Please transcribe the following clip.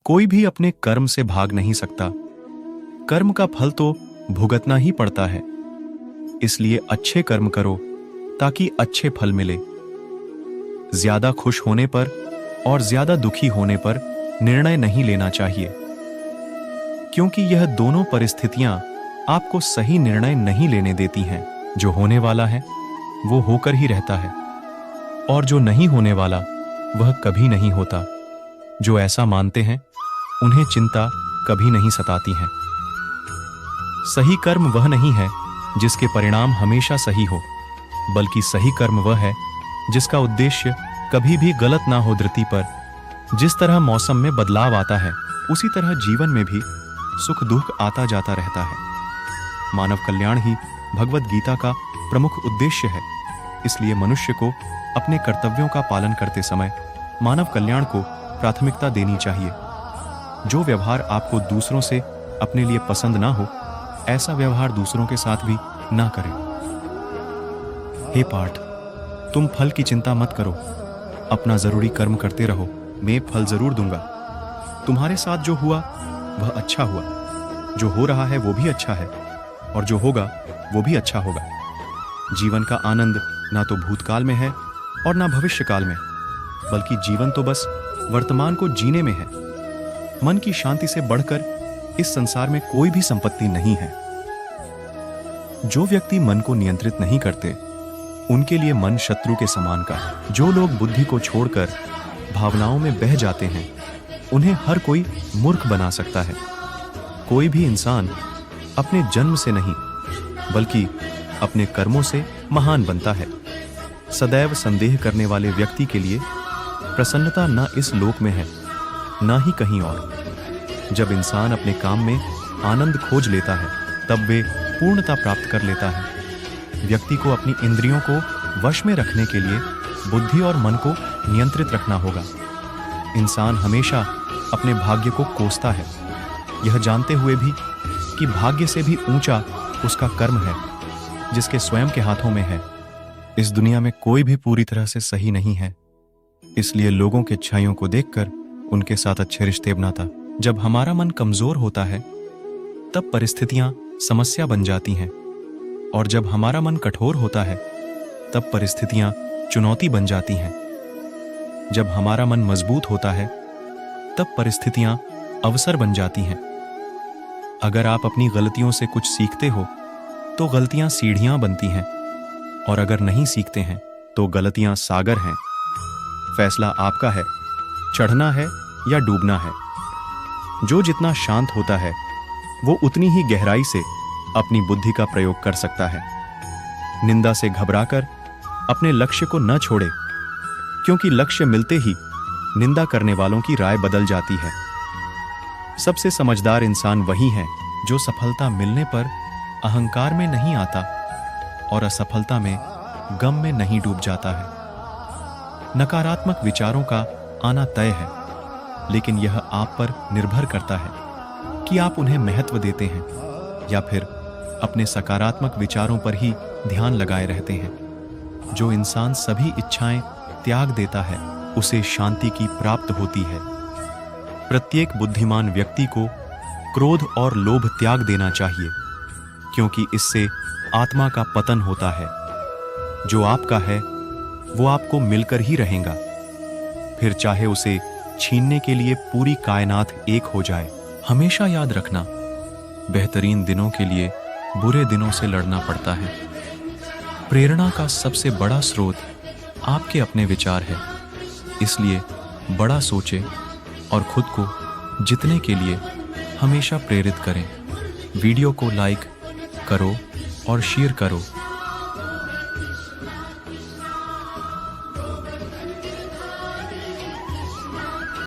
कोई भी अपने कर्म से भाग नहीं सकता। कर्म का फल तो भुगतना ही पड़ता है। इसलिए अच्छे कर्म करो ताकि अच्छे फल मिले। ज्यादा खुश होने पर और ज्यादा दुखी होने पर निर्णय नहीं लेना चाहिए, क्योंकि यह दोनों परिस्थितियां आपको सही निर्णय नहीं लेने देती हैं। जो होने वाला है वो होकर ही रहता है, और जो नहीं होने वाला वह कभी नहीं होता। जो ऐसा मानते हैं उन्हें चिंता कभी नहीं सताती है। सही कर्म वह नहीं है जिसके परिणाम हमेशा सही हो, बल्कि सही कर्म वह है जिसका उद्देश्य कभी भी गलत ना हो। धरती पर जिस तरह मौसम में बदलाव आता है, उसी तरह जीवन में भी सुख दुख आता जाता रहता है। मानव कल्याण ही भगवत गीता का प्रमुख उद्देश्य है। इसलिए मनुष्य को अपने कर्तव्यों का पालन करते समय मानव कल्याण को प्राथमिकता देनी चाहिए। जो व्यवहार आपको दूसरों से अपने लिए पसंद ना हो, ऐसा व्यवहार दूसरों के साथ भी ना करें। हे पार्थ, तुम फल की चिंता मत करो, अपना जरूरी कर्म करते रहो। मैं फल जरूर दूंगा। तुम्हारे साथ जो हुआ वह अच्छा हुआ, जो हो रहा है वो भी अच्छा है, और जो होगा वो भी अच्छा होगा। जीवन का आनंद ना तो भूतकाल में है और ना भविष्यकाल में, बल्कि जीवन तो बस वर्तमान को जीने में है। मन की शांति से बढ़कर इस संसार में कोई भी संपत्ति नहीं है। जो व्यक्ति मन को नियंत्रित नहीं करते, उनके लिए मन शत्रु के समान का। जो लोग बुद्धि को छोड़कर भावनाओं में बह जाते हैं, उन्हें हर कोई मूर्ख बना सकता है। कोई भी इंसान अपने जन्म से नहीं, बल्कि अपने कर्मों से महान बनता है। सदैव संदेह करने वाले व्यक्ति के लिए प्रसन्नता न इस लोक में है, न ही कहीं और। जब इंसान अपने काम में आनंद खोज लेता है, तब वे पूर्णता प्राप्त कर लेता है। व्यक्ति को अपनी इंद्रियों को वश में रखने के लिए बुद्धि और मन को नियंत्रित रखना होगा। इंसान हमेशा अपने भाग्य को कोसता है, यह जानते हुए भी कि भाग्य से भी ऊंचा उसका कर्म है, जिसके स्वयं के हाथों में है। इस दुनिया में कोई भी पूरी तरह से सही नहीं है, इसलिए लोगों के अच्छाइयों को देखकर उनके साथ अच्छे रिश्ते बनाता। जब हमारा मन कमजोर होता है, तब परिस्थितियां समस्या बन जाती हैं, और जब हमारा मन कठोर होता है, तब परिस्थितियां चुनौती बन जाती हैं। जब हमारा मन मजबूत होता है, तब परिस्थितियां अवसर बन जाती हैं। अगर आप अपनी गलतियों से कुछ सीखते हो, तो गलतियां सीढ़ियां बनती हैं, और अगर नहीं सीखते हैं, तो गलतियां सागर हैं। फैसला आपका है, चढ़ना है या डूबना है। जो जितना शांत होता है, वो उतनी ही गहराई से अपनी बुद्धि का प्रयोग कर सकता है। निंदा से घबराकर अपने लक्ष्य को न छोड़े, क्योंकि लक्ष्य मिलते ही निंदा करने वालों की राय बदल जाती है। सबसे समझदार इंसान वही है जो सफलता मिलने पर अहंकार में नहीं आता और असफलता में गम में नहीं डूब जाता है। नकारात्मक विचारों का आना तय है, लेकिन यह आप पर निर्भर करता है कि आप उन्हें महत्व देते हैं या फिर अपने सकारात्मक विचारों पर ही ध्यान लगाए रहते हैं। जो इंसान सभी इच्छाएं त्याग देता है, उसे शांति की प्राप्त होती है। प्रत्येक बुद्धिमान व्यक्ति को क्रोध और लोभ त्याग देना चाहिए, क्योंकि इससे आत्मा का पतन होता है। जो आपका है वो आपको मिलकर ही रहेगा, फिर चाहे उसे छीनने के लिए पूरी कायनात एक हो जाए। हमेशा याद रखना, बेहतरीन दिनों के लिए बुरे दिनों से लड़ना पड़ता है। प्रेरणा का सबसे बड़ा स्रोत आपके अपने विचार है, इसलिए बड़ा सोचें और खुद को जीतने के लिए हमेशा प्रेरित करें। वीडियो को लाइक करो और शेयर करो